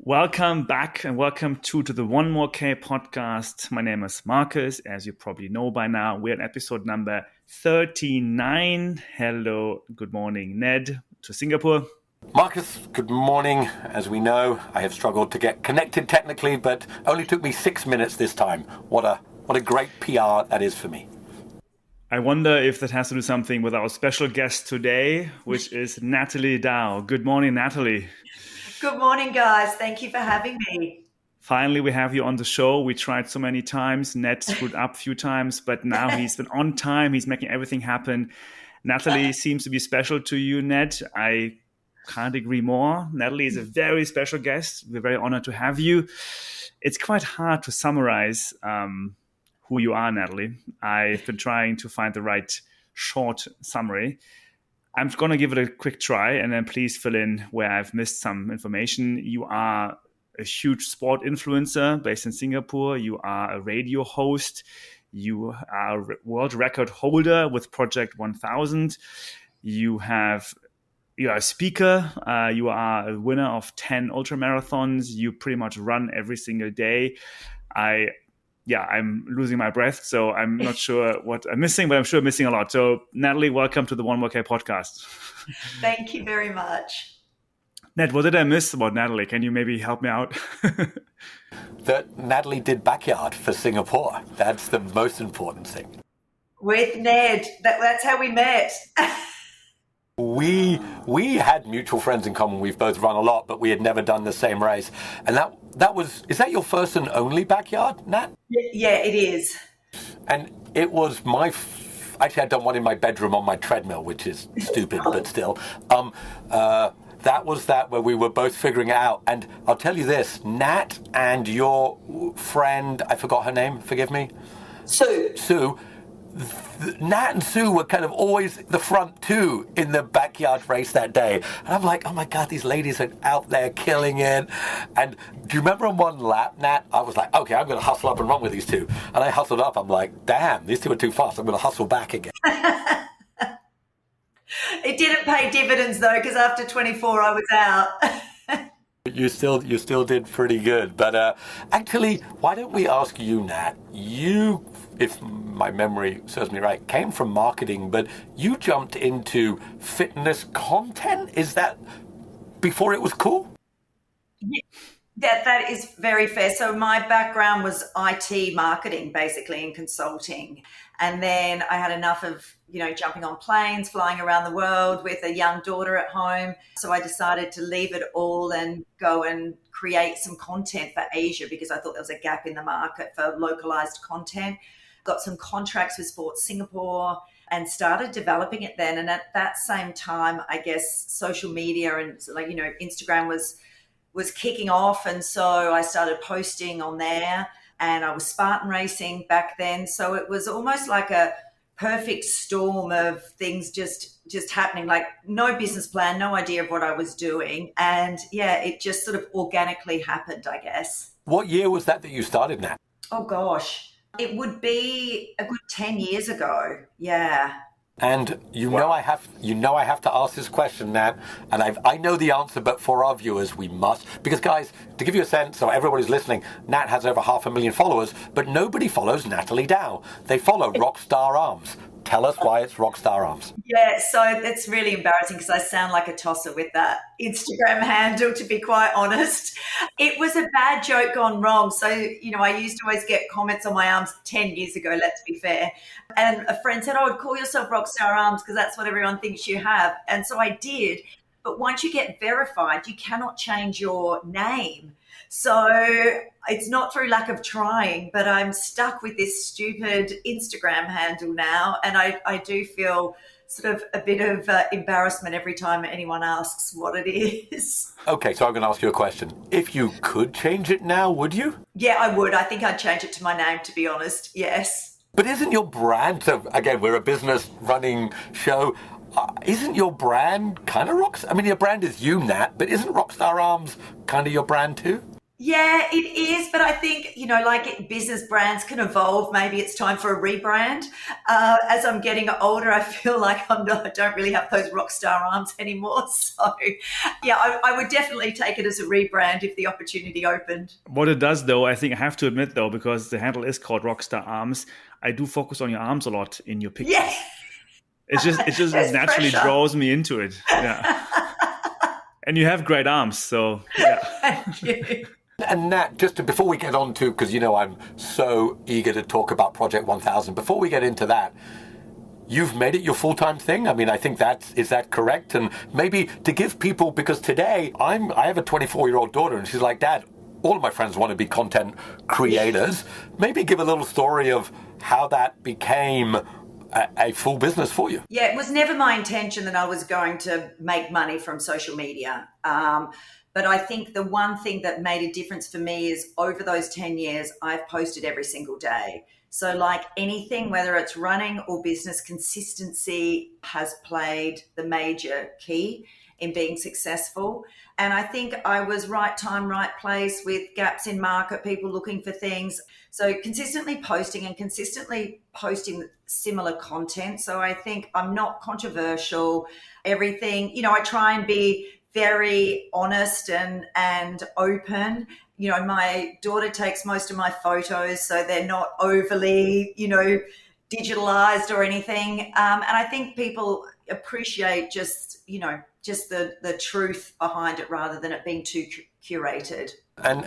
Welcome back and welcome to the One More K podcast. My name is Marcus. As you probably know by now, we're at episode number 39. Hello, good morning, Ned, to Singapore. Marcus, good morning. As we know, I have struggled to get connected technically, but only took me 6 minutes this time. What a great PR that is for me. I wonder if that has to do something with our special guest today, which is Natalie Dow. Good morning, Natalie. Good morning, guys. Thank you for having me. Finally, we have you on the show. We tried so many times. Ned screwed up a few times, but now he's been on time. He's making everything happen. Natalie seems to be special to you, Ned. I can't agree more. Natalie is a very special guest. We're very honored to have you. It's quite hard to summarize who you are, Natalie. I've been trying to find the right short summary. I'm going to give it a quick try, and then please fill in where I've missed some information. You are a huge sport influencer based in Singapore. You are a radio host. You are a world record holder with Project 1000. You are a speaker. You are a winner of 10 ultramarathons. You pretty much run every single day. I'm losing my breath, so I'm not sure what I'm missing, but I'm sure I'm missing a lot. So, Natalie, welcome to the One More K podcast. Thank you very much. Ned, what did I miss about Natalie? Can you maybe help me out? That Natalie did backyard for Singapore. That's the most important thing. With Ned. That's how we met. We had mutual friends in common. We've both run a lot, but we had never done the same race. And is that your first and only backyard, Nat? Yeah, it is. And it was actually I'd done one in my bedroom on my treadmill, which is stupid, but still. That was where we were both figuring it out. And I'll tell you this, Nat and your friend, I forgot her name, forgive me? Sue. Nat and Sue were kind of always the front two in the backyard race that day. And I'm like, oh my God, these ladies are out there killing it. And do you remember on one lap, Nat? I was like, okay, I'm going to hustle up and run with these two. And I hustled up. I'm like, damn, these two are too fast. I'm going to hustle back again. It didn't pay dividends, though, because after 24, I was out. You still did pretty good. But actually, why don't we ask you, Nat? You, if my memory serves me right, came from marketing, but you jumped into fitness content. Is that before it was cool? Yeah, that is very fair. So my background was IT marketing, basically, and consulting. And then I had enough of, jumping on planes, flying around the world with a young daughter at home. So I decided to leave it all and go and create some content for Asia because I thought there was a gap in the market for localized content. Got some contracts with Sports Singapore and started developing it then. And at that same time, I guess social media and Instagram was kicking off. And so I started posting on there, and I was Spartan racing back then. So it was almost like a perfect storm of things just happening, like no business plan, no idea of what I was doing. And yeah, it just sort of organically happened, I guess. What year was that you started, Nat? Oh gosh, it would be a good 10 years ago. Yeah. And I have to ask this question, Nat, and I know the answer, but for our viewers, we must. Because, guys, to give you a sense, so everybody's listening, Nat has over 500,000 followers, but nobody follows Natalie Dow. They follow Rockstar Arms. Tell us why it's Rockstar Arms. Yeah, so it's really embarrassing because I sound like a tosser with that Instagram handle, to be quite honest. It was a bad joke gone wrong. So, I used to always get comments on my arms 10 years ago, let's be fair. And a friend said, call yourself Rockstar Arms because that's what everyone thinks you have. And so I did. But once you get verified, you cannot change your name. So it's not through lack of trying, but I'm stuck with this stupid Instagram handle now. And I do feel sort of a bit of embarrassment every time anyone asks what it is. Okay, so I'm going to ask you a question. If you could change it now, would you? Yeah, I would. I think I'd change it to my name, to be honest. Yes. But isn't your brand, so again, we're a business running show, isn't your brand kind of Rockstar? I mean, your brand is you, Nat, but isn't Rockstar Arms kind of your brand too? Yeah, it is. But I think, like business brands can evolve. Maybe it's time for a rebrand. As I'm getting older, I feel like I don't really have those rock star arms anymore. So, yeah, I would definitely take it as a rebrand if the opportunity opened. What it does, though, I think I have to admit, though, because the handle is called Rockstar Arms, I do focus on your arms a lot in your Yeah, pictures. It just there's naturally pressure. draws me into it. Yeah. And you have great arms, so yeah. Thank you. And Nat, before we get on to, because I'm so eager to talk about Project 1000, before we get into that, you've made it your full-time thing. I mean, I think is that correct? And maybe to give people, because today I have a 24-year-old daughter, and she's like, Dad, all of my friends want to be content creators. Maybe give a little story of how that became a full business for you. Yeah, it was never my intention that I was going to make money from social media. But I think the one thing that made a difference for me is over those 10 years, I've posted every single day. So like anything, whether it's running or business, consistency has played the major key in being successful. And I think I was right time, right place with gaps in market, people looking for things. So consistently posting similar content. So I think I'm not controversial. Everything, I try and be very honest and open. My daughter takes most of my photos, so they're not overly, digitalized or anything. And I think people appreciate just the truth behind it rather than it being too curated. And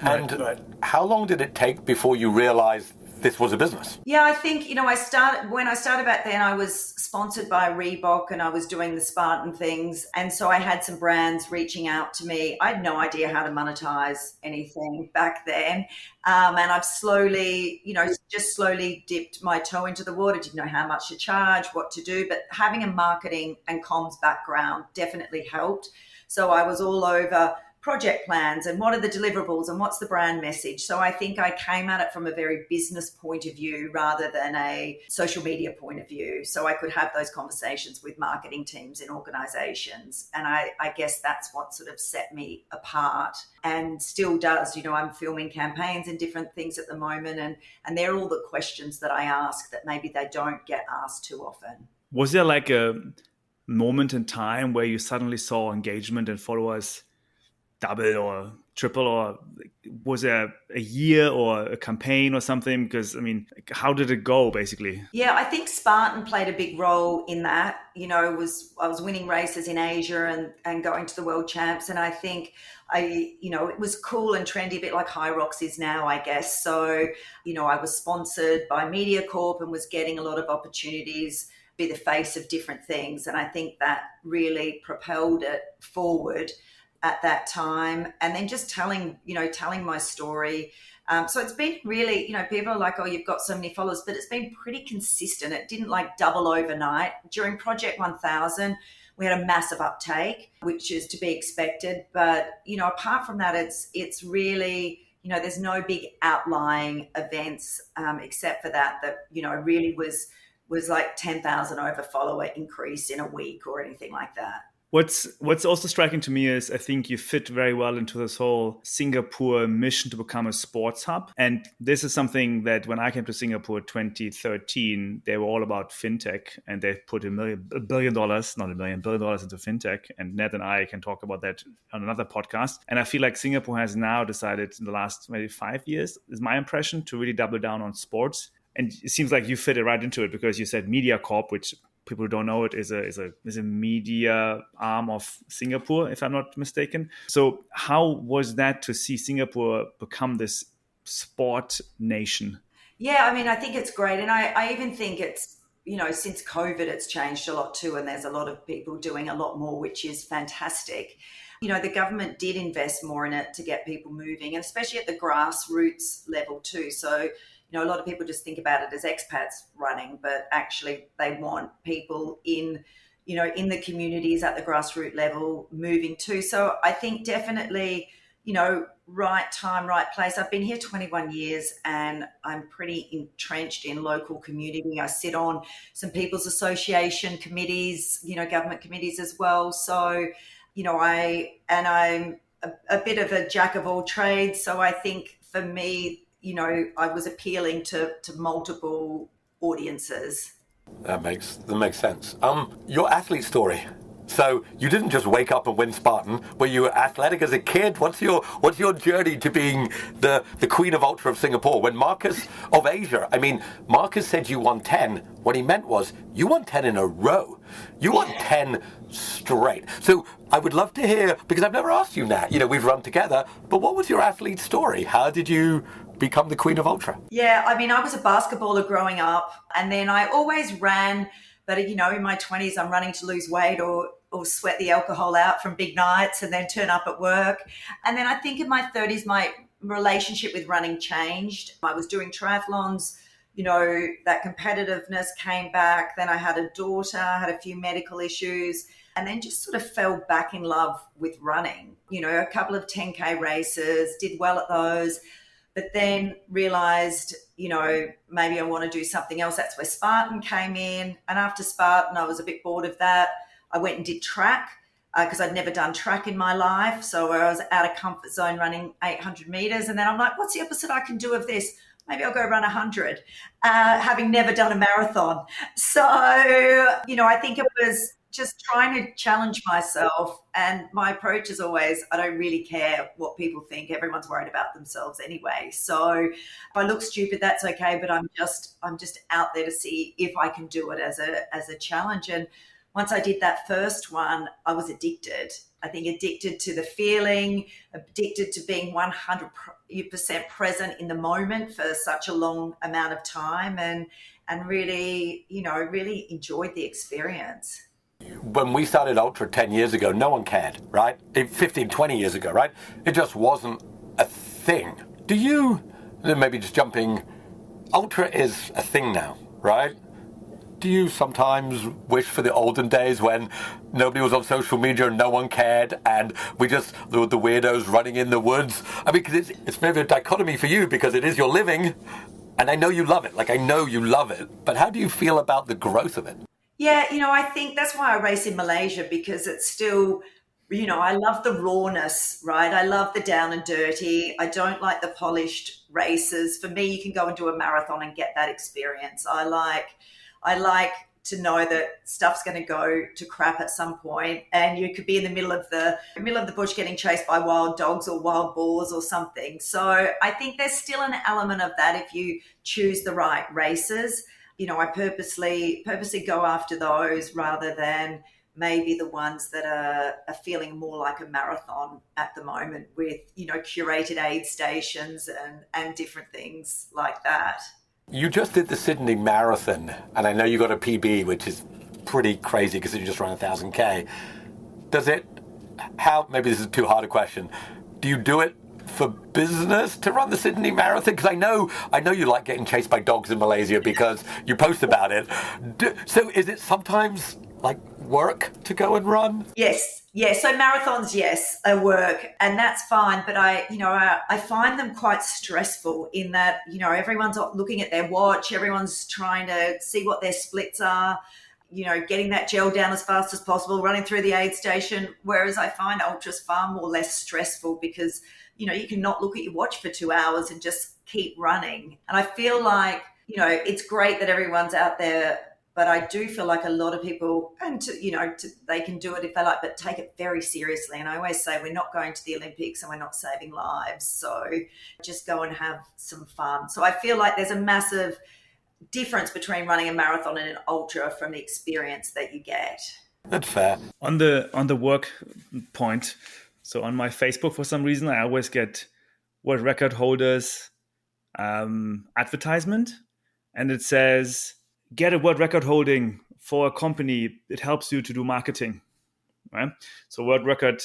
how long did it take before you realized this was a business? Yeah, I think, when I started back then, I was sponsored by Reebok and I was doing the Spartan things. And so I had some brands reaching out to me. I had no idea how to monetize anything back then. And I've slowly, just slowly dipped my toe into the water, didn't know how much to charge, what to do. But having a marketing and comms background definitely helped. So I was all over project plans and what are the deliverables and what's the brand message. So I think I came at it from a very business point of view rather than a social media point of view. So I could have those conversations with marketing teams in organizations. And I guess that's what sort of set me apart and still does. I'm filming campaigns and different things at the moment. And they're all the questions that I ask that maybe they don't get asked too often. Was there like a moment in time where you suddenly saw engagement and followers double or triple, or was there a year or a campaign or something? Because how did it go basically? Yeah, I think Spartan played a big role in that. I was winning races in Asia and going to the world champs, and I think it was cool and trendy, a bit like High Rocks is now, I guess. So I was sponsored by MediaCorp and was getting a lot of opportunities, be the face of different things, and I think that really propelled it forward at that time. And then just telling my story. So it's been really, people are like, oh, you've got so many followers, but it's been pretty consistent. It didn't like double overnight. During Project 1000, we had a massive uptake, which is to be expected. But, apart from that, it's really, there's no big outlying events except for that really was like 10,000 over follower increase in a week or anything like that. What's also striking to me is I think you fit very well into this whole Singapore mission to become a sports hub. And this is something that when I came to Singapore 2013, they were all about fintech, and they put $1 billion into fintech. And Ned and I can talk about that on another podcast. And I feel like Singapore has now decided in the last maybe 5 years, is my impression, to really double down on sports. And it seems like you fit it right into it because you said MediaCorp, which people who don't know it is a media arm of Singapore, if I'm not mistaken. So how was that to see Singapore become this sport nation? Yeah, I think it's great. And I even think it's, since COVID, it's changed a lot too. And there's a lot of people doing a lot more, which is fantastic. The government did invest more in it to get people moving, and especially at the grassroots level too. So a lot of people just think about it as expats running, but actually they want people in the communities at the grassroots level moving too. So I think definitely, right time, right place. I've been here 21 years and I'm pretty entrenched in local community. I sit on some people's association committees, government committees as well. So, I'm a bit of a jack of all trades. So I think for me, I was appealing to multiple audiences. That makes sense. Your athlete story. So you didn't just wake up and win Spartan. Were you athletic as a kid? What's your journey to being the Queen of Ultra of Singapore? When Marcus of Asia, Marcus said you won 10. What he meant was you won 10 in a row. You won 10 straight. So I would love to hear, because I've never asked you, Nat. We've run together, but what was your athlete story? How did you become the Queen of Ultra? Yeah, I was a basketballer growing up, and then I always ran. But, in my 20s, I'm running to lose weight or sweat the alcohol out from big nights and then turn up at work. And then I think in my 30s, my relationship with running changed. I was doing triathlons, that competitiveness came back. Then I had a daughter, had a few medical issues, and then just sort of fell back in love with running. A couple of 10K races, did well at those. But then realized, maybe I want to do something else. That's where Spartan came in. And after Spartan, I was a bit bored of that. I went and did track because I'd never done track in my life. So I was out of comfort zone running 800 meters. And then I'm like, what's the opposite I can do of this? Maybe I'll go run 100, having never done a marathon. So, I think it was just trying to challenge myself. And my approach is always, I don't really care what people think. Everyone's worried about themselves anyway. So if I look stupid, that's okay. But I'm just out there to see if I can do it as a challenge. And once I did that first one, I was addicted. I think addicted to the feeling, addicted to being 100% present in the moment for such a long amount of time, and really, really enjoyed the experience. When we started Ultra 10 years ago, no one cared, right? 15, 20 years ago, right? It just wasn't a thing. Do you, maybe just jumping, Ultra is a thing now, right? Do you sometimes wish for the olden days when nobody was on social media and no one cared and we just, the weirdos running in the woods? Because it's maybe a dichotomy for you because it is your living and I know you love it. I know you love it. But how do you feel about the growth of it? Yeah, I think that's why I race in Malaysia, because it's still, I love the rawness, right? I love the down and dirty. I don't like the polished races. For me, you can go and do a marathon and get that experience. I like to know that stuff's going to go to crap at some point, and you could be in the middle of the bush getting chased by wild dogs or wild boars or something. So I think there's still an element of that if you choose the right races. I purposely go after those rather than maybe the ones that are feeling more like a marathon at the moment with, curated aid stations and different things like that. You just did the Sydney Marathon, and I know you got a PB, which is pretty crazy because you just ran 1,000K. Maybe this is too hard a question. Do you do it for business to run the Sydney Marathon? Because I know you like getting chased by dogs in Malaysia because you post about it. So is it sometimes like work to go and run? Yes. So marathons, yes, are work, and that's fine. But I find them quite stressful in that, everyone's looking at their watch, everyone's trying to see what their splits are, getting that gel down as fast as possible, running through the aid station. Whereas I find ultras far more less stressful because, you can not look at your watch for 2 hours and just keep running. And I feel like, it's great that everyone's out there, but I do feel like a lot of people, and they can do it if they like, but take it very seriously. And I always say we're not going to the Olympics and we're not saving lives. So just go and have some fun. So I feel like there's a massive difference between running a marathon and an ultra from the experience that you get. That's fair. On the work point, so on my Facebook, for some reason, I always get world record holders advertisement, and it says, get a world record holding for a company. It helps you to do marketing, right? So world record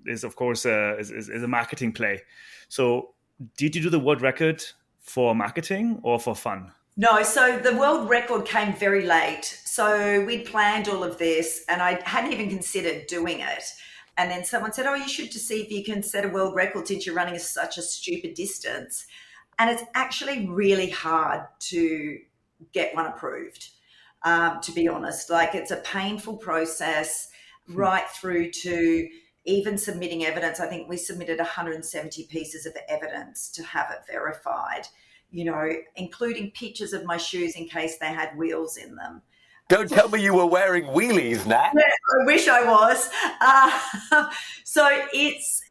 is, of course, is a marketing play. So did you do the world record for marketing or for fun? No, so the world record came very late. So we'd planned all of this and I hadn't even considered doing it. And then someone said, you should just see if you can set a world record since you're running such a stupid distance. And it's actually really hard to get one approved, to be honest. It's a painful process right through to, even submitting evidence. I think we submitted 170 pieces of evidence to have it verified, including pictures of my shoes in case they had wheels in them. Don't tell me you were wearing wheelies, Nat. Yeah, I wish I was. So it's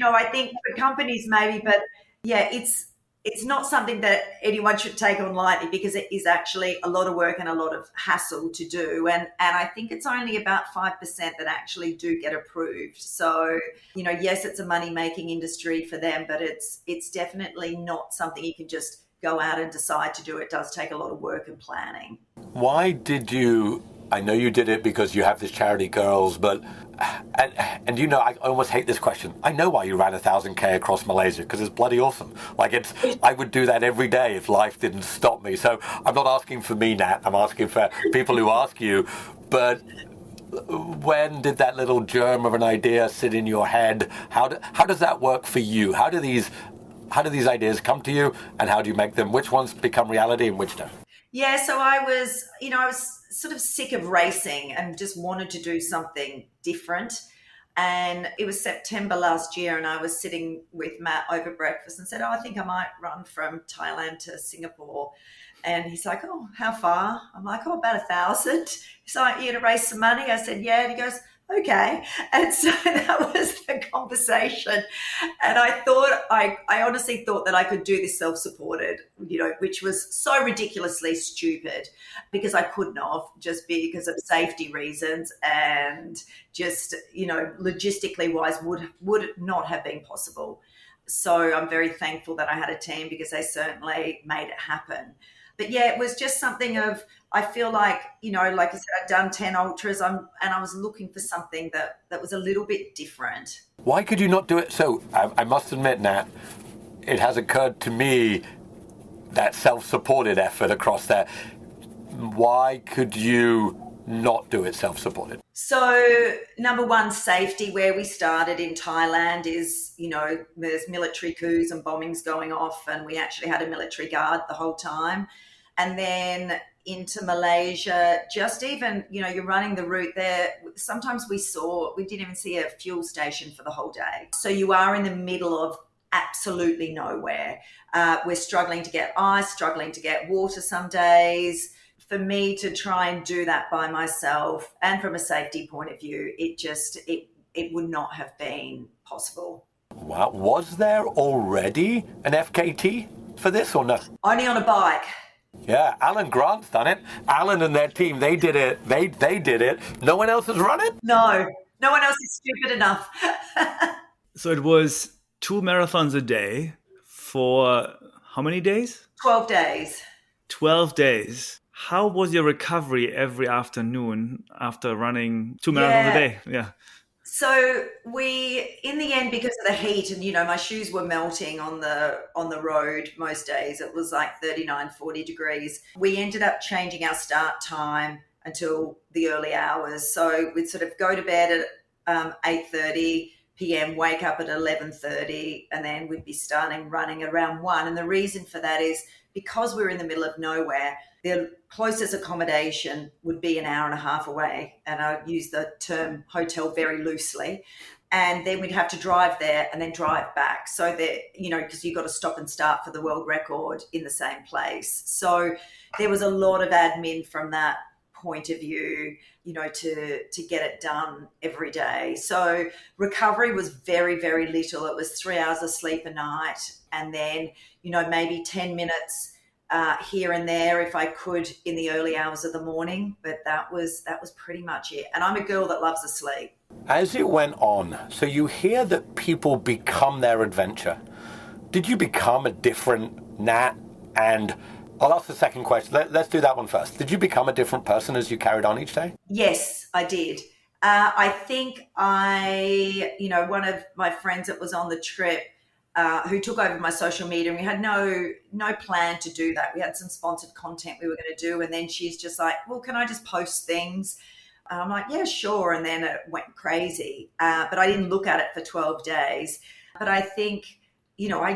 I think for companies maybe, but yeah, it's not something that anyone should take on lightly, because it is actually a lot of work and a lot of hassle to do. And I think it's only about 5% that actually do get approved. So, yes, it's a money-making industry for them, but it's definitely not something you can just go out and decide to do. It does take a lot of work and planning. Why did you, I know you did it because you have this charity, Girls, but, and I almost hate this question. I know why you ran 1,000K across Malaysia, because it's bloody awesome. I would do that every day if life didn't stop me. So I'm not asking for me, Nat. I'm asking for people who ask you. But when did that little germ of an idea sit in your head? How does that work for you? How do these ideas come to you, and how do you make them? Which ones become reality and which don't? Yeah, so I was sort of sick of racing and just wanted to do something different. And it was September last year, and I was sitting with Matt over breakfast and said, I think I might run from Thailand to Singapore. And he's like, oh, how far? I'm like, oh, about 1,000. He's like, you going to raise some money? I said, yeah. And he goes, okay. And so that was the conversation. And I honestly thought that I could do this self-supported, which was so ridiculously stupid, because I couldn't have, just because of safety reasons, and just, logistically wise would not have been possible. So I'm very thankful that I had a team, because they certainly made it happen. But yeah, it was just something of, I feel like, like I said, I'd done 10 ultras, and I was looking for something that was a little bit different. Why could you not do it? So I must admit, Nat, it has occurred to me that self-supported effort across there. Why could you not do it self-supported? So number one, safety. Where we started in Thailand is, there's military coups and bombings going off, and we actually had a military guard the whole time. And then into Malaysia, just even, you're running the route there. Sometimes we didn't even see a fuel station for the whole day. So you are in the middle of absolutely nowhere. We're struggling to get ice, struggling to get water some days. For me to try and do that by myself, and from a safety point of view, it would not have been possible. Wow. Was there already an FKT for this, or no? Only on a bike. Yeah, Alan Grant's done it. Alan and their team, they did it. They did it. No one else has run it? No one else is stupid enough. So it was 2 marathons a day for how many days? 12 days. 12 days. How was your recovery every afternoon after running 2 marathons a day? Yeah. So we, in the end, because of the heat, and my shoes were melting on the road most days, it was like 39, 40 degrees. We ended up changing our start time until the early hours. So we'd sort of go to bed at 8:30 p.m., wake up at 11:30, and then we'd be starting running around 1. And the reason for that is because we're in the middle of nowhere, the closest accommodation would be an hour and a half away. And I use the term hotel very loosely. And then we'd have to drive there and then drive back. So that, because you've got to stop and start for the world record in the same place. So there was a lot of admin from that point of view, to get it done every day. So recovery was very, very little. It was 3 hours of sleep a night. And then, maybe 10 minutes here and there if I could in the early hours of the morning, but that was pretty much it. And I'm a girl that loves to sleep. As it went on, so you hear that people become their adventure. Did you become a different Nat? And I'll ask the second question. Let's do that one first. Did you become a different person as you carried on each day? Yes, I did. I think one of my friends that was on the trip, who took over my social media, and we had no plan to do that. We had some sponsored content we were going to do, and then she's just like, well, can I just post things? And I'm like, yeah, sure. And then it went crazy. But I didn't look at it for 12 days. But I think, I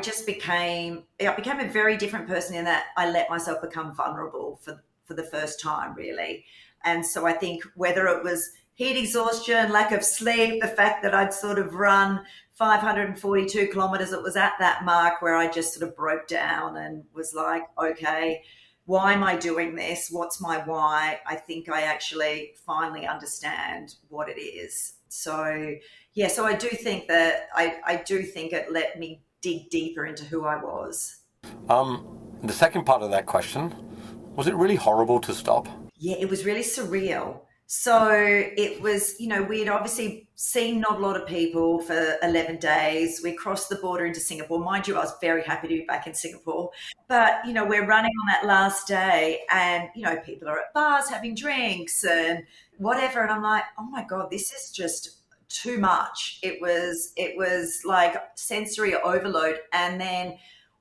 became a very different person in that I let myself become vulnerable for the first time, really. And so I think whether it was heat exhaustion, lack of sleep, the fact that I'd sort of run 542 kilometers. It was at that mark where I just sort of broke down and was like, okay, why am I doing this? What's my why? I think I actually finally understand what it is. So, yeah, so I do think that I do think it let me dig deeper into who I was. The second part of that question, was it really horrible to stop? Yeah, it was really surreal. So it was, we'd obviously seen not a lot of people for 11 days. We crossed the border into Singapore. Mind you, I was very happy to be back in Singapore. But, we're running on that last day and, people are at bars having drinks and whatever. And I'm like, oh my God, this is just too much. It was like sensory overload. And then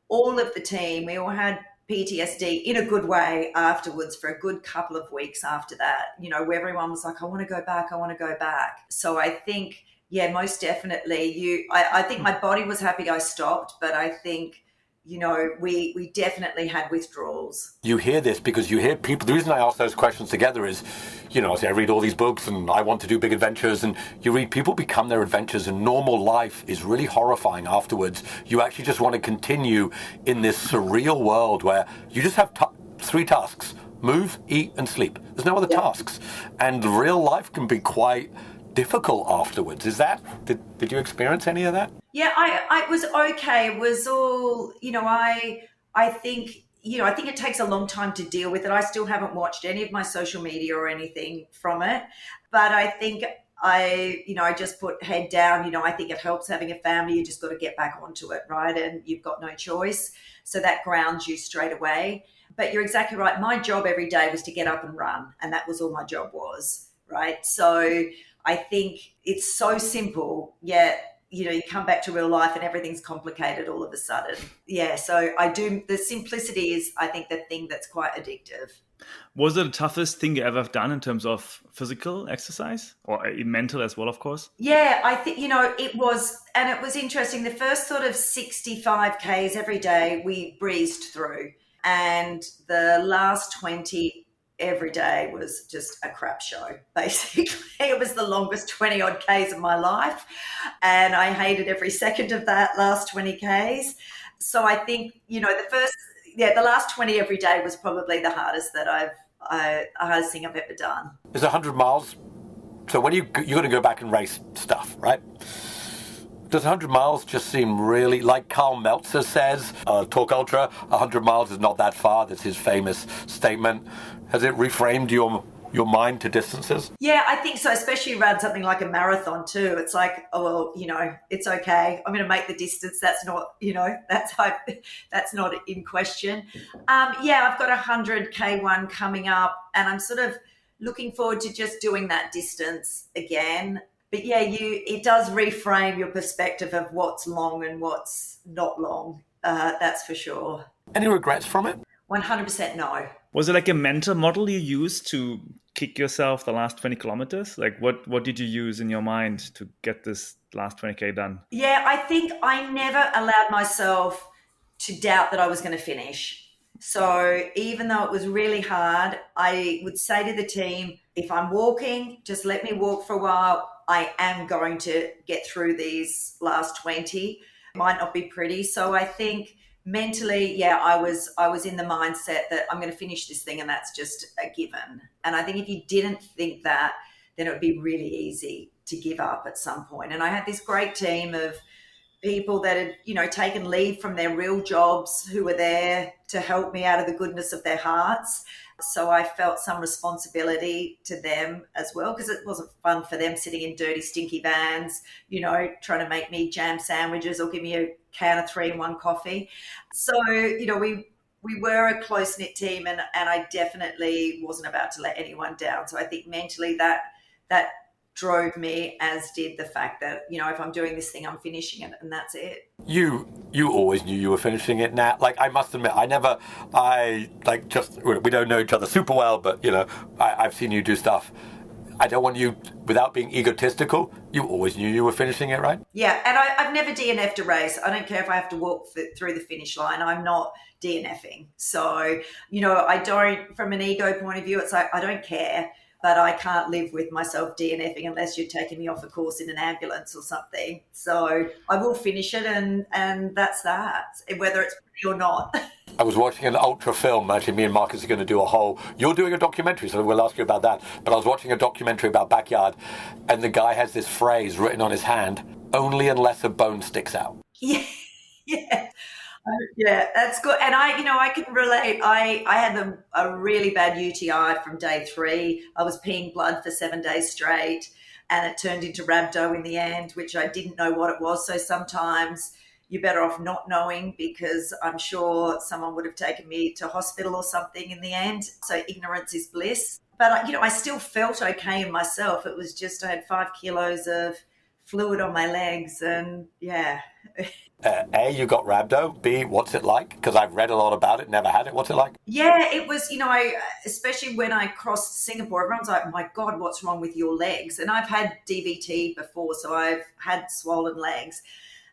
all of the team, we all had PTSD in a good way afterwards for a good couple of weeks after that, where everyone was like, I want to go back. I want to go back. So I think, yeah, most definitely I think my body was happy I stopped, but I think, we definitely had withdrawals. You hear this because you hear people. The reason I ask those questions together is, I read all these books and I want to do big adventures, and you read people become their adventures, and normal life is really horrifying afterwards. You actually just want to continue in this surreal world where you just have 3 tasks: move, eat, and sleep. There's no other tasks. And real life can be quite difficult afterwards. Did you experience any of that? Yeah, I was okay. It was all, I think, I think it takes a long time to deal with it. I still haven't watched any of my social media or anything from it, but I think I just put head down. I think it helps having a family. You just got to get back onto it, right? And you've got no choice. So that grounds you straight away. But you're exactly right. My job every day was to get up and run, and that was all my job was, right? So I think it's so simple, yet you come back to real life and everything's complicated all of a sudden. Yeah, so the simplicity is, I think, the thing that's quite addictive. Was it the toughest thing you ever have done in terms of physical exercise or mental as well, of course? Yeah, I think, it was, and it was interesting. The first sort of 65 Ks every day we breezed through, and the last 20 every day was just a crap show, basically. It was the longest 20 odd Ks of my life, and I hated every second of that last 20 Ks. So I think, the last 20 every day was probably the hardest hardest thing I've ever done. It's 100 miles. So when you're going to go back and race stuff, right? Does 100 miles just seem really, like Carl Meltzer says, Talk Ultra, 100 miles is not that far. That's his famous statement. Has it reframed your mind to distances? Yeah, I think so, especially around something like a marathon too. It's like, oh, well, it's okay. I'm going to make the distance. That's not, that's not in question. Yeah, I've got 100K one coming up, and I'm sort of looking forward to just doing that distance again. But yeah, it does reframe your perspective of what's long and what's not long. That's for sure. Any regrets from it? 100% no. Was it like a mental model you used to kick yourself the last 20 kilometers? Like what did you use in your mind to get this last 20K done? Yeah, I think I never allowed myself to doubt that I was going to finish. So even though it was really hard, I would say to the team, if I'm walking, just let me walk for a while. I am going to get through these last 20. It might not be pretty. So I think mentally, yeah, I was in the mindset that I'm going to finish this thing, and that's just a given. And I think if you didn't think that, then it would be really easy to give up at some point. And I had this great team of people that had, taken leave from their real jobs, who were there to help me out of the goodness of their hearts. So I felt some responsibility to them as well, because it wasn't fun for them sitting in dirty, stinky vans, trying to make me jam sandwiches or give me a can of 3-in-1 coffee. So, we were a close-knit team, and I definitely wasn't about to let anyone down. So I think mentally that drove me, as did the fact that, if I'm doing this thing, I'm finishing it, and that's it. You always knew you were finishing it, Nat. Like, I must admit, we don't know each other super well, but, I've seen you do stuff. I don't want you, without being egotistical, you always knew you were finishing it, right? Yeah, and I've never DNF'd a race. I don't care if I have to walk through the finish line. I'm not DNFing. So, I don't, from an ego point of view, it's like, I don't care. but I can't live with myself DNFing unless you're taking me off a course in an ambulance or something. So I will finish it, and that's that, whether it's pretty or not. I was watching an ultra film. Actually, me and Marcus are going to do a whole. You're doing a documentary, so we'll ask you about that. But I was watching a documentary about backyard, and the guy has this phrase written on his hand: "Only unless a bone sticks out." Yeah, yeah. Yeah, that's good. And I can relate. I had a really bad UTI from day 3. I was peeing blood for 7 days straight, and it turned into rhabdo in the end, which I didn't know what it was. So sometimes you're better off not knowing, because I'm sure someone would have taken me to hospital or something in the end. So ignorance is bliss. But I still felt okay in myself. It was just I had 5 kilos of fluid on my legs, and yeah. A, you got rhabdo. B, what's it like? Because I've read a lot about it, never had it. What's it like? Yeah, it was, especially when I crossed Singapore, everyone's like, my God, what's wrong with your legs? And I've had DVT before, so I've had swollen legs.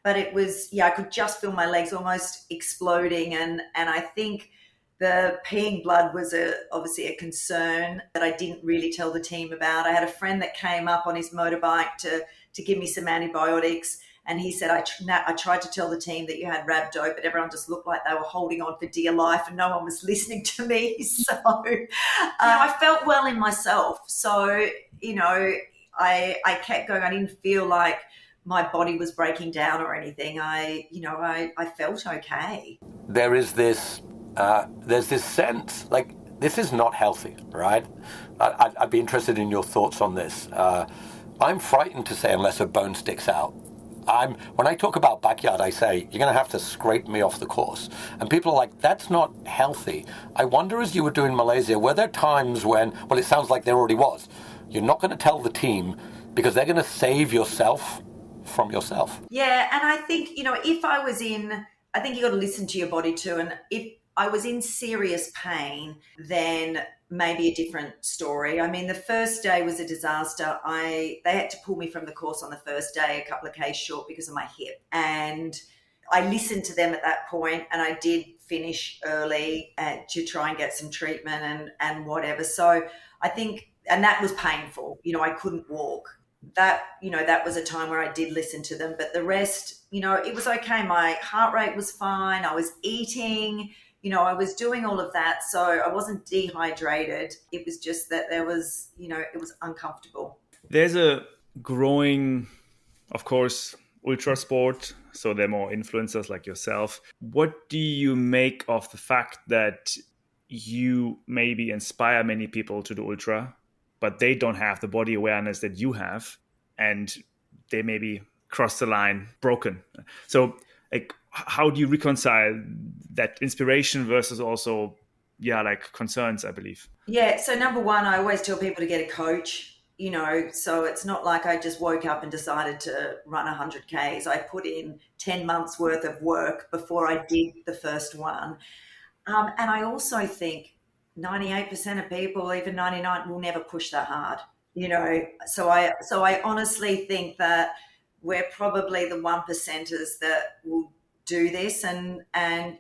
But it was, I could just feel my legs almost exploding. And I think the peeing blood was obviously a concern that I didn't really tell the team about. I had a friend that came up on his motorbike to give me some antibiotics. And he said, I tried to tell the team that you had rhabdo, but everyone just looked like they were holding on for dear life and no one was listening to me. So I felt well in myself. So, I kept going. I didn't feel like my body was breaking down or anything. I felt okay. There's this sense, like, this is not healthy, right? I'd be interested in your thoughts on this. I'm frightened to say unless a bone sticks out. When I talk about backyard, I say, you're going to have to scrape me off the course. And people are like, that's not healthy. I wonder, as you were doing Malaysia, were there times when, well, it sounds like there already was, you're not going to tell the team because they're going to save yourself from yourself? Yeah, and I think, if I was I think you got to listen to your body too. And if I was in serious pain, then maybe a different story. I mean, the first day was a disaster. They had to pull me from the course on the first day, a couple of Ks short because of my hip. And I listened to them at that point, and I did finish early to try and get some treatment and whatever. So I think, and that was painful. I couldn't walk. That was a time where I did listen to them, but the rest, it was okay. My heart rate was fine. I was eating. I was doing all of that, so I wasn't dehydrated. It was just that there was, it was uncomfortable. There's a growing, of course, ultra sport, so there are more influencers like yourself. What do you make of the fact that you maybe inspire many people to do ultra, but they don't have the body awareness that you have, and they maybe cross the line broken? So, like, how do you reconcile that inspiration versus also, concerns, I believe? Yeah. So number one, I always tell people to get a coach, so it's not like I just woke up and decided to run 100 Ks. I put in 10 months worth of work before I did the first one. And I also think 98% of people, even 99, will never push that hard, So I honestly think that we're probably the 1%ers that will do this, and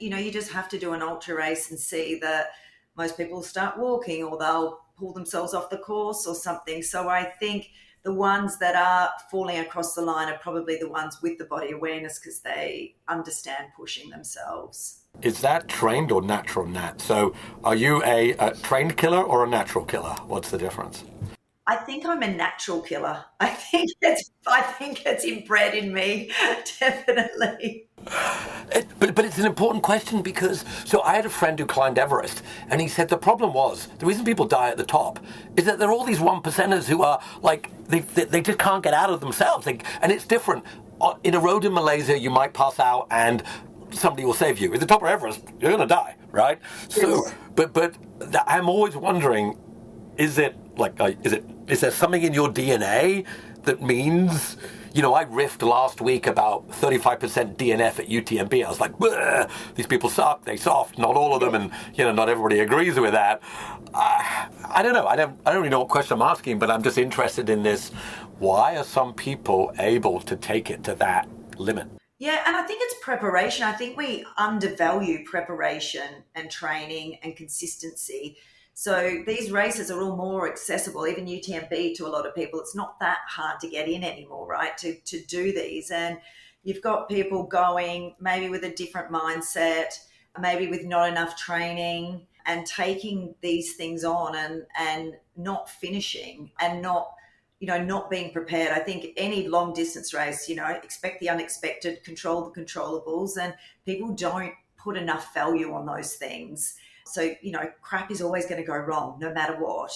you just have to do an ultra race and see that most people start walking or they'll pull themselves off the course or something. So I think the ones that are falling across the line are probably the ones with the body awareness, because they understand pushing themselves. Is that trained or natural, Nat? So are you a trained killer or a natural killer? What's the difference? I think I'm a natural killer. I think it's inbred in me, definitely. But it's an important question, because so I had a friend who climbed Everest, and he said the problem was, the reason people die at the top is that there are all these 1%ers who are like, they just can't get out of themselves. And it's different. In a road in Malaysia, you might pass out and somebody will save you. At the top of Everest, you're going to die, right? So, but I'm always wondering, is there something in your DNA that means, I riffed last week about 35% DNF at UTMB. I was like, these people suck, they soft, not all of them, and, not everybody agrees with that. I don't know. I don't really know what question I'm asking, but I'm just interested in this. Why are some people able to take it to that limit? Yeah, and I think it's preparation. I think we undervalue preparation and training and consistency. So these races are all more accessible, even UTMB to a lot of people. It's not that hard to get in anymore, right, to do these. And you've got people going maybe with a different mindset, maybe with not enough training, and taking these things on and not finishing and not being prepared. I think any long distance race, expect the unexpected, control the controllables, and people don't put enough value on those things. So, crap is always going to go wrong no matter what.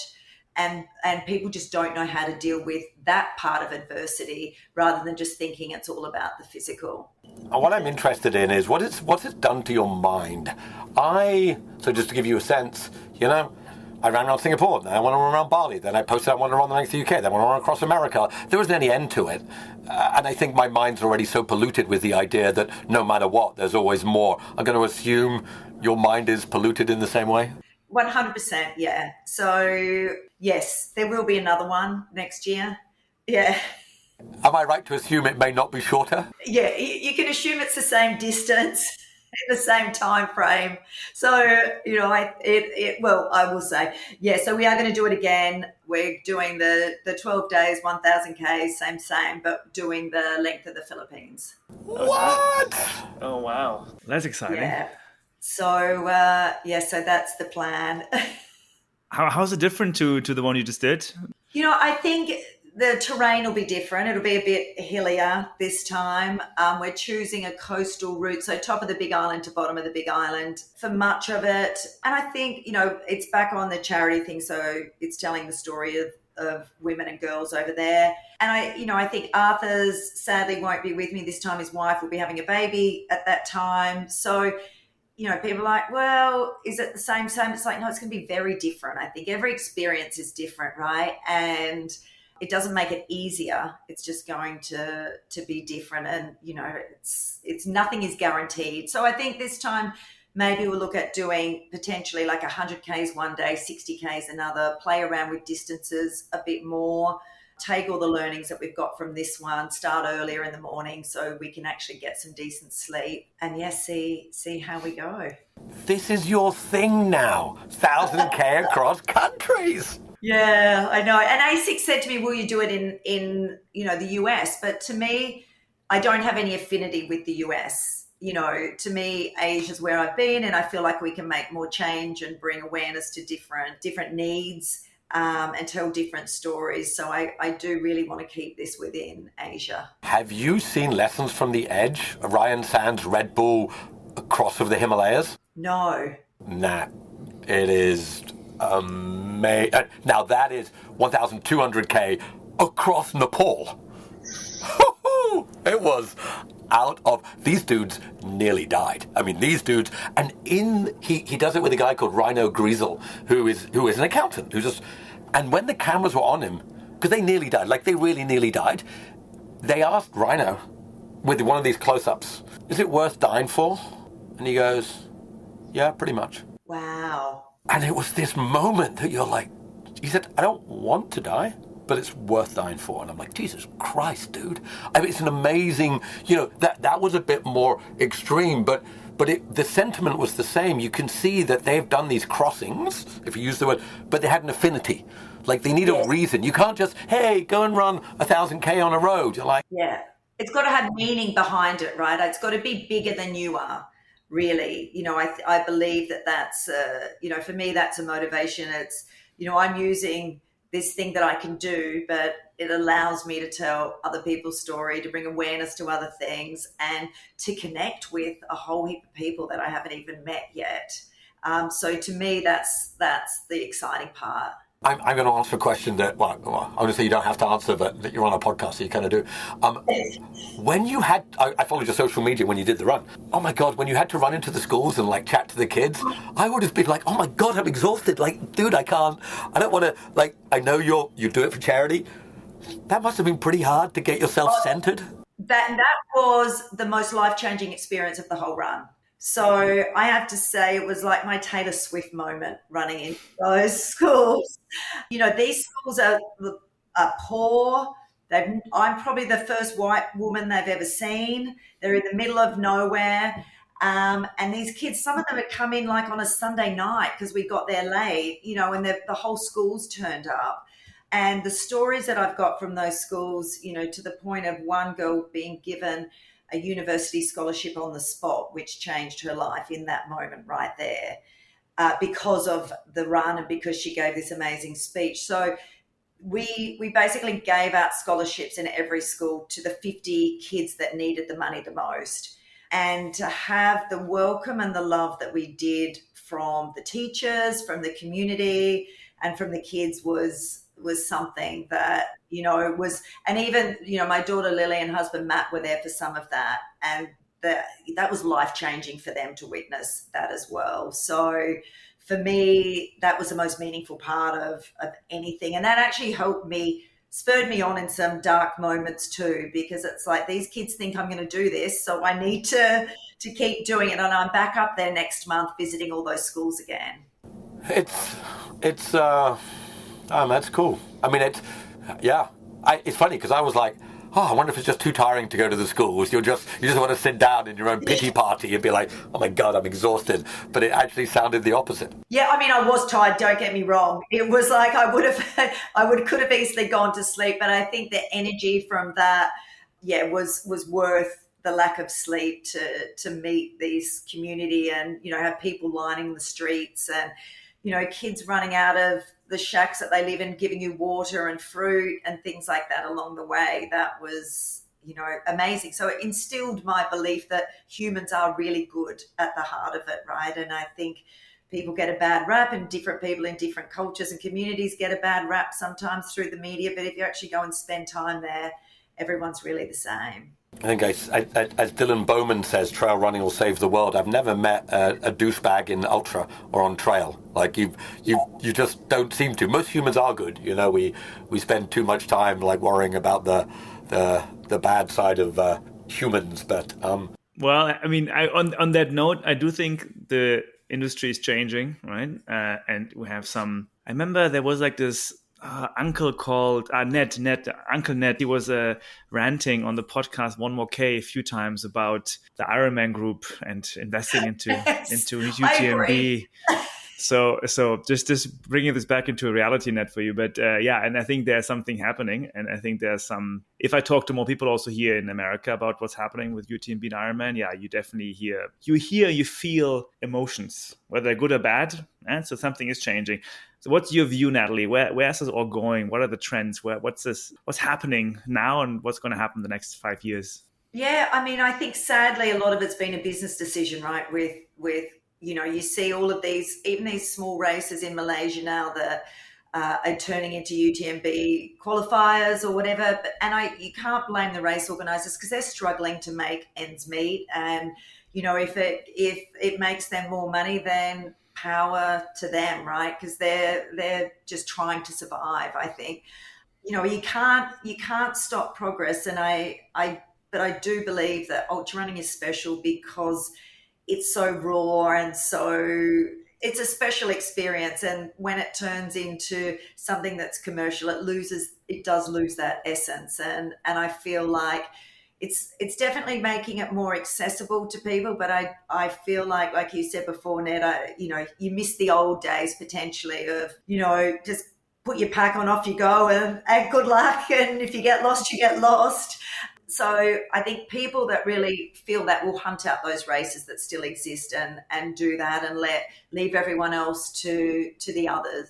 And people just don't know how to deal with that part of adversity rather than just thinking it's all about the physical. What I'm interested in is what's it done to your mind? So just to give you a sense, I ran around Singapore, then I went around Bali, then I posted I wanted to run the length of the UK, then I went around across America. There wasn't any end to it. And I think my mind's already so polluted with the idea that no matter what, there's always more. I'm going to assume your mind is polluted in the same way? 100%, yeah. So, yes, there will be another one next year. Yeah. Am I right to assume it may not be shorter? Yeah, you can assume it's the same distance, in the same time frame. So, I will say, yeah, so we are going to do it again. We're doing the 12 days, 1,000 Ks, same, but doing the length of the Philippines. What? Oh, wow. That's exciting. Yeah. So, so that's the plan. How's it different to the one you just did? I think the terrain will be different. It'll be a bit hillier this time. We're choosing a coastal route, so top of the Big Island to bottom of the Big Island for much of it. And I think, it's back on the charity thing, so it's telling the story of women and girls over there. And I think Arthur's sadly won't be with me this time. His wife will be having a baby at that time. So, people are like, well, is it the same? It's like, no, it's going to be very different. I think every experience is different, right? And it doesn't make it easier. It's just going to be different. And, it's nothing is guaranteed. So I think this time maybe we'll look at doing potentially like 100 Ks one day, 60 Ks another, play around with distances a bit more, take all the learnings that we've got from this one, start earlier in the morning so we can actually get some decent sleep and see how we go. This is your thing now, 1,000 K across countries. Yeah, I know. And ASIC said to me, will you do it in the US? But to me, I don't have any affinity with the US. To me, Asia's where I've been, and I feel like we can make more change and bring awareness to different needs. And tell different stories. So I do really want to keep this within Asia. Have you seen Lessons from the Edge, Ryan Sand's Red Bull Cross of the Himalayas? No. Nah, it is amazing. Now that is 1,200K across Nepal. It was out of... These dudes nearly died. I mean, these dudes... And he does it with a guy called Rhino Griesel, who is an accountant, who's just... And when the cameras were on him, because they nearly died, like they really nearly died, they asked Rhino, with one of these close-ups, is it worth dying for? And he goes, yeah, pretty much. Wow. And it was this moment that you're like... He said, I don't want to die, but it's worth dying for. And I'm like, Jesus Christ, dude. I mean, it's an amazing, that was a bit more extreme, but the sentiment was the same. You can see that they've done these crossings, if you use the word, but they had an affinity. Like they need a reason. You can't just, hey, go and run 1,000 K on a road. You're like, yeah, it's got to have meaning behind it, right? It's got to be bigger than you are. Really, I believe that's, for me, that's a motivation. It's, I'm using this thing that I can do, but it allows me to tell other people's story, to bring awareness to other things, and to connect with a whole heap of people that I haven't even met yet. So to me, that's the exciting part. I'm going to answer a question that, I'm going to say you don't have to answer, but that you're on a podcast, so you kind of do. When you had, I followed your social media when you did the run. Oh my God, when you had to run into the schools and like chat to the kids, I would have been like, oh my God, I'm exhausted. Like, dude, I don't want to, like, I know you do it for charity. That must have been pretty hard to get yourself centered. That was the most life-changing experience of the whole run. So I have to say it was like my Taylor Swift moment running into those schools. These schools are poor. I'm probably the first white woman they've ever seen. They're in the middle of nowhere. And these kids, some of them had come in like on a Sunday night because we got there late, and the whole school's turned up. And the stories that I've got from those schools, to the point of one girl being given a university scholarship on the spot, which changed her life in that moment right there, because of the run and because she gave this amazing speech. So we basically gave out scholarships in every school to the 50 kids that needed the money the most. And to have the welcome and the love that we did from the teachers, from the community, and from the kids was something that, was, and even, my daughter Lily and husband Matt were there for some of that. And that was life-changing for them to witness that as well. So for me, that was the most meaningful part of anything. And that actually spurred me on in some dark moments too, because it's like these kids think I'm going to do this, so I need to keep doing it. And I'm back up there next month visiting all those schools again. It's that's cool. I mean, it's funny because I was like, I wonder if it's just too tiring to go to the schools. You just want to sit down in your own pity party and be like, oh my God, I'm exhausted. But it actually sounded the opposite. Yeah, I mean, I was tired, don't get me wrong. It was like could have easily gone to sleep, but I think the energy from that, was worth the lack of sleep to meet these community and, have people lining the streets and, kids running out of the shacks that they live in, giving you water and fruit and things like that along the way. That was, amazing. So it instilled my belief that humans are really good at the heart of it, right? And I think people get a bad rap, and different people in different cultures and communities get a bad rap sometimes through the media. But if you actually go and spend time there, everyone's really the same. I think, as Dylan Bowman says, trail running will save the world. I've never met a douchebag in ultra or on trail. Like you just don't seem to. Most humans are good. We spend too much time like worrying about the bad side of humans. But well, I mean, on that note, I do think the industry is changing, right? And we have some. I remember there was like this. Uncle called Uncle Ned. He was ranting on the podcast 1More K a few times about the Ironman group and investing into UTMB. So just bringing this back into a reality net for you. But and I think there's something happening, and I think there's some. If I talk to more people also here in America about what's happening with UTMB and Ironman, you definitely you feel emotions, whether they're good or bad, and so something is changing. So what's your view, Natalie? Where's this all going? What are the trends? What's happening now, and what's going to happen the next 5 years? Yeah, I mean, I think sadly a lot of it's been a business decision, right? With you see all of these, even these small races in Malaysia now that are turning into UTMB qualifiers or whatever. You can't blame the race organisers because they're struggling to make ends meet. And if it makes them more money, then power to them, right? Because they're just trying to survive. I think you can't stop progress, but I do believe that ultra running is special because it's so raw and so it's a special experience. And when it turns into something that's commercial, it does lose that essence. And I feel like it's definitely making it more accessible to people. But I feel like you said before, Ned, you miss the old days potentially of, just put your pack on, off you go, and good luck. And if you get lost, you get lost. So I think people that really feel that will hunt out those races that still exist and do that and leave everyone else to the others.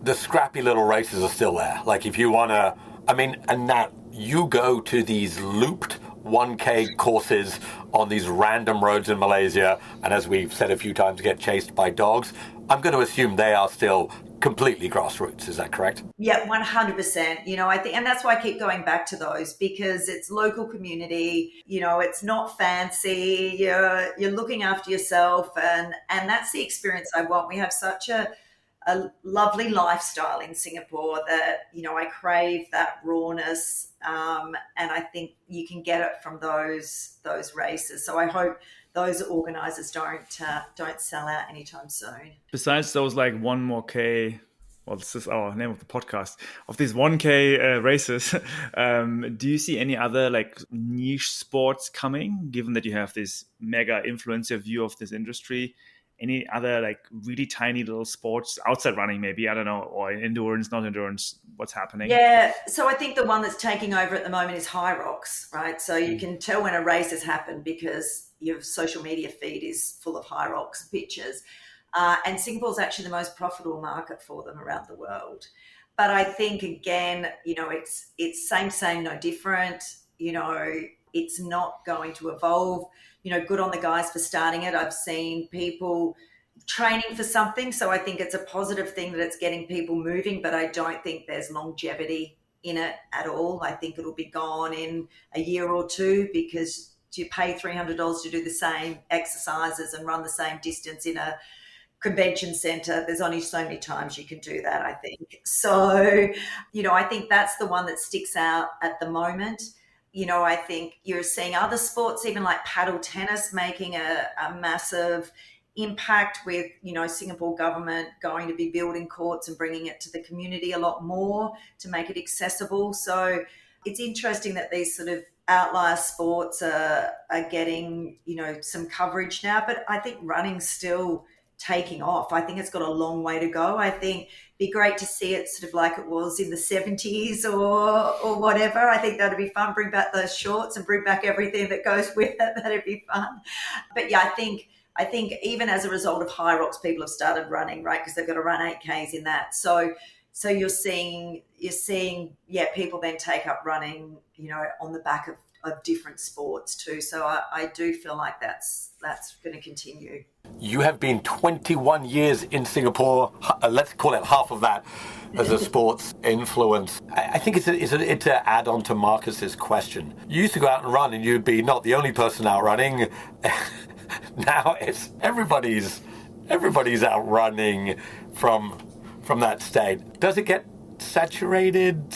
The scrappy little races are still there. Like if you want to, and now you go to these looped 1K courses on these random roads in Malaysia, and as we've said a few times, get chased by dogs. I'm going to assume they are still completely grassroots. Is that correct? Yeah, 100%. I think, and that's why I keep going back to those, because it's local community. It's not fancy. You're looking after yourself, and that's the experience I want. We have such a lovely lifestyle in Singapore that I crave that rawness, and I think you can get it from those races. So I hope those organisers don't sell out anytime soon. Besides those like 1More K well, this is our name of the podcast, of these 1K races. Do you see any other like niche sports coming, given that you have this mega influencer view of this industry? Any other like really tiny little sports outside running, maybe, I don't know, or endurance, not endurance, what's happening? Yeah, so I think the one that's taking over at the moment is high rocks, right? So you can tell when a race has happened because your social media feed is full of high rocks pictures. And Singapore is actually the most profitable market for them around the world. But I think, again, it's same, no different. It's not going to evolve. Good on the guys for starting it. I've seen people training for something. So I think it's a positive thing that it's getting people moving, but I don't think there's longevity in it at all. I think it'll be gone in a year or two because you pay $300 to do the same exercises and run the same distance in a convention center. There's only so many times you can do that, I think. So, I think that's the one that sticks out at the moment. I think you're seeing other sports, even like paddle tennis, making a massive impact with, Singapore government going to be building courts and bringing it to the community a lot more to make it accessible. So it's interesting that these sort of outlier sports are getting, some coverage now, but I think running's still taking off. I think it's got a long way to go. I think it'd be great to see it sort of like it was in the 70s or whatever. I think that'd be fun. Bring back those shorts and bring back everything that goes with it. That'd be fun. But yeah, I think even as a result of high rocks, people have started running, right? Because they've got to run 8Ks in that. So you're seeing, people then take up running, on the back of different sports too. So I do feel like that's going to continue. You have been 21 years in Singapore. Let's call it half of that as a sports influence. I think it's to add on to Marcus's question. You used to go out and run and you'd be not the only person out running. Now it's everybody's out running from that state. Does it get saturated?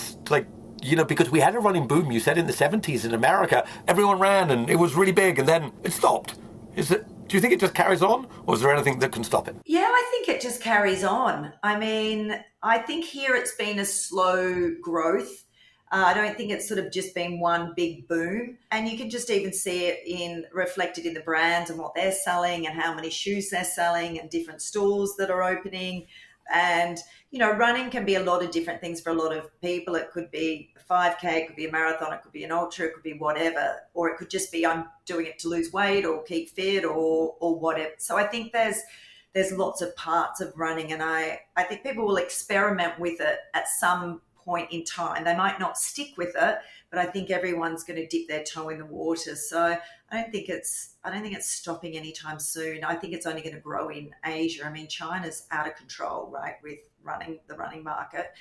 Because we had a running boom, you said, in the 70s in America. Everyone ran and it was really big and then it stopped. Do you think it just carries on, or is there anything that can stop it? Yeah, I think it just carries on. I mean, I think here it's been a slow growth. I don't think it's sort of just been one big boom. And you can just even see it reflected in the brands and what they're selling and how many shoes they're selling and different stores that are opening. And, running can be a lot of different things for a lot of people. It could be a 5K, it could be a marathon, it could be an ultra, it could be whatever. Or it could just be I'm doing it to lose weight or keep fit or whatever. So I think there's lots of parts of running, and I think people will experiment with it at some point in time. They might not stick with it, but I think everyone's going to dip their toe in the water. So I don't think it's stopping anytime soon. I think it's only going to grow in Asia. I mean, China's out of control, right, with the running market.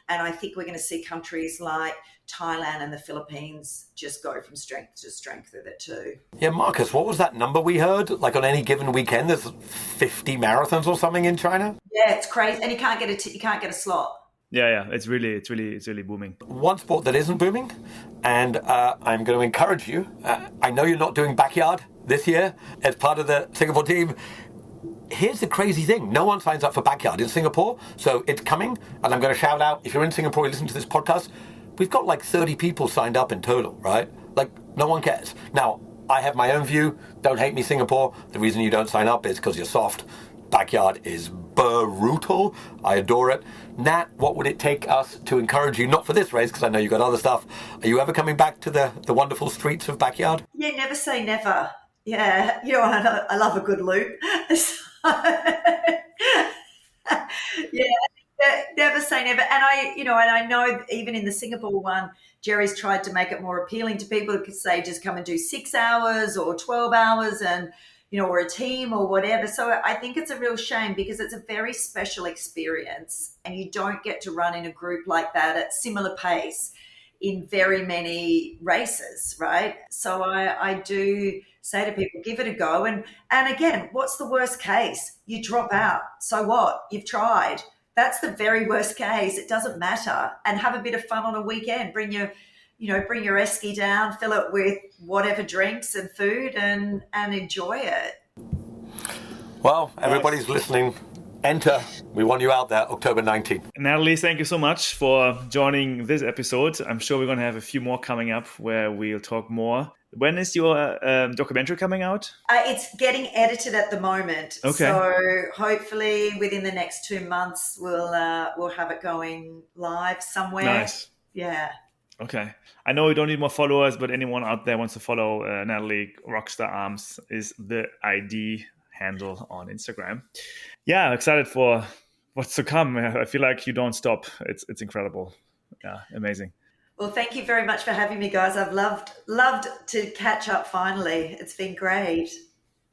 And I think we're going to see countries like Thailand and the Philippines just go from strength to strength with it too. Yeah, Marcus, what was that number we heard? Like on any given weekend, there's 50 marathons or something in China? Yeah, it's crazy. And you can't get a slot. Yeah, it's really booming. One sport that isn't booming, and I'm going to encourage you. I know you're not doing backyard this year as part of the Singapore team. Here's the crazy thing. No one signs up for backyard in Singapore, so it's coming. And I'm going to shout out, if you're in Singapore, you listen to this podcast, we've got like 30 people signed up in total, right? Like, no one cares. Now, I have my own view. Don't hate me, Singapore. The reason you don't sign up is because you're soft. Backyard is brutal. I adore it. Nat, what would it take us to encourage you, not for this race, because I know you've got other stuff. Are you ever coming back to the wonderful streets of backyard? Yeah, never say never. Yeah, I love a good loop. Yeah, never say never. And I know even in the Singapore one, Jerry's tried to make it more appealing to people to say just come and do 6 hours or 12 hours and, or a team or whatever. So I think it's a real shame because it's a very special experience and you don't get to run in a group like that at similar pace in very many races, right? So I do say to people, give it a go. And again, what's the worst case? You drop out. So what? You've tried. That's the very worst case. It doesn't matter. And have a bit of fun on a weekend. Bring your esky down, fill it with whatever drinks and food and enjoy it. Well, everybody's listening. Enter. We want you out there, October 19th. Natalie, thank you so much for joining this episode. I'm sure we're going to have a few more coming up where we'll talk more. When is your documentary coming out? It's getting edited at the moment. Okay. So hopefully within the next 2 months, we'll have it going live somewhere. Nice. Yeah. Okay. I know we don't need more followers, but anyone out there wants to follow Natalie, Rockstar Arms is the ID handle on Instagram. Yeah, excited for what's to come. I feel like you don't stop. It's incredible. Yeah, amazing. Well, thank you very much for having me, guys. I've loved to catch up finally. It's been great.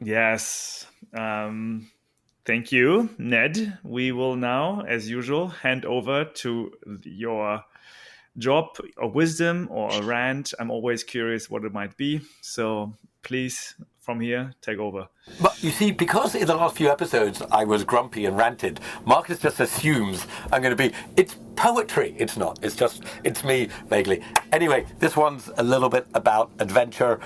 Yes. Thank you, Ned. We will now, as usual, hand over to your drop a wisdom or a rant. I'm always curious what it might be. So please, from here, take over. But you see, because in the last few episodes I was grumpy and ranted, Marcus just assumes I'm going to be... It's poetry. It's not. It's me, vaguely. Anyway, this one's a little bit about adventure,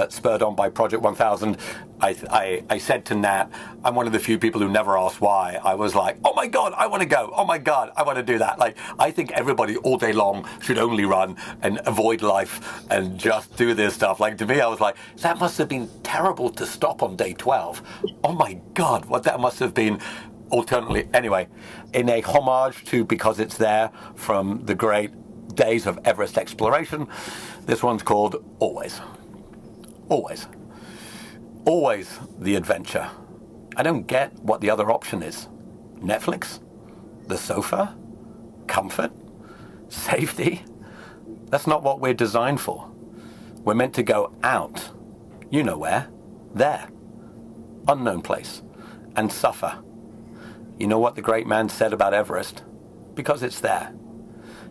spurred on by Project 1000. I said to Nat, I'm one of the few people who never asked why. I was like, oh my God, I want to go. Oh my God, I want to do that. Like, I think everybody all day long should only run and avoid life and just do this stuff. Like, to me, I was like, that must have been terrible to stop on day 12. Oh my God, what that must have been. Alternately, anyway, in a homage to Because It's There from the great days of Everest exploration, this one's called Always. Always. Always the adventure. I don't get what the other option is. Netflix? The sofa? Comfort? Safety? That's not what we're designed for. We're meant to go out. You know where. There. Unknown place. And suffer. You know what the great man said about Everest? Because it's there.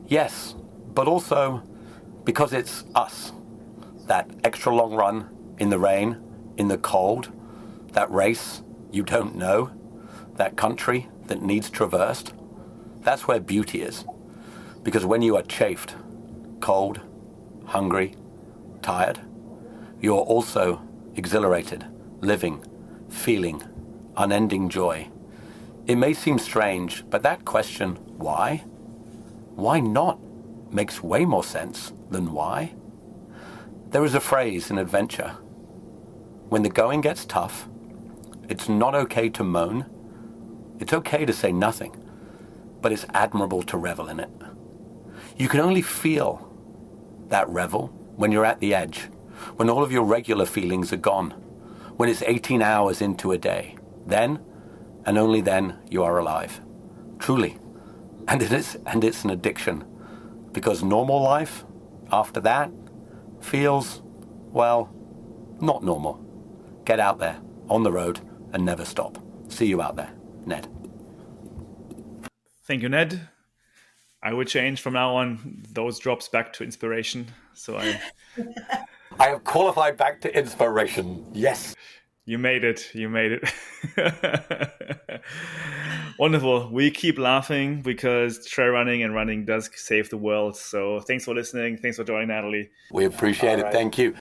Yes, but also because it's us. That extra long run in the rain, in the cold, that race you don't know, that country that needs traversed. That's where beauty is. Because when you are chafed, cold, hungry, tired, you are also exhilarated, living, feeling, unending joy. It may seem strange, but that question, why? Why not, makes way more sense than why. There is a phrase in adventure. When the going gets tough, it's not okay to moan. It's okay to say nothing, but it's admirable to revel in it. You can only feel that revel when you're at the edge, when all of your regular feelings are gone, when it's 18 hours into a day. Then, and only then, you are alive. Truly. And it's an addiction. Because normal life, after that, feels, well, not normal. Get out there, on the road, and never stop. See you out there. Ned. Thank you, Ned. I would change from now on those drops back to inspiration. So I have qualified back to inspiration. Yes. You made it. You made it. Wonderful. We keep laughing because trail running and running does save the world. So thanks for listening. Thanks for joining, Natalie. We appreciate it. Thank you.